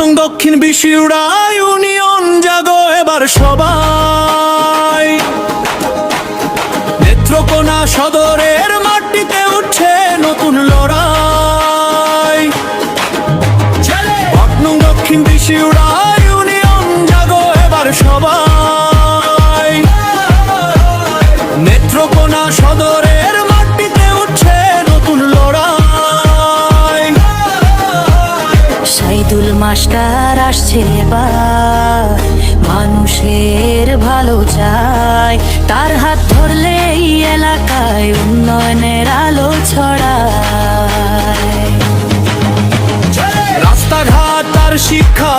নং দক্ষিণ বিশিউড়া ইউনিয়ন জাগো এবার সবাই। নেত্রকোনা সদরের মাটিতে উঠছে নতুন লড়াই। 8 নং দক্ষিণ বিশিউড়া ইউনিয়ন জাগো এবার সবাই। নেত্রকোনা সদরের মাটিতে উঠছে নতুন লড়াই। সাইদুল মাস্টার আসছে এবার, মানুষের ভালো চায়, তার হাত ধরলেই এলাকায় উন্নয়নের আলো ছড়ায়। রাস্তাঘাট আর শিক্ষা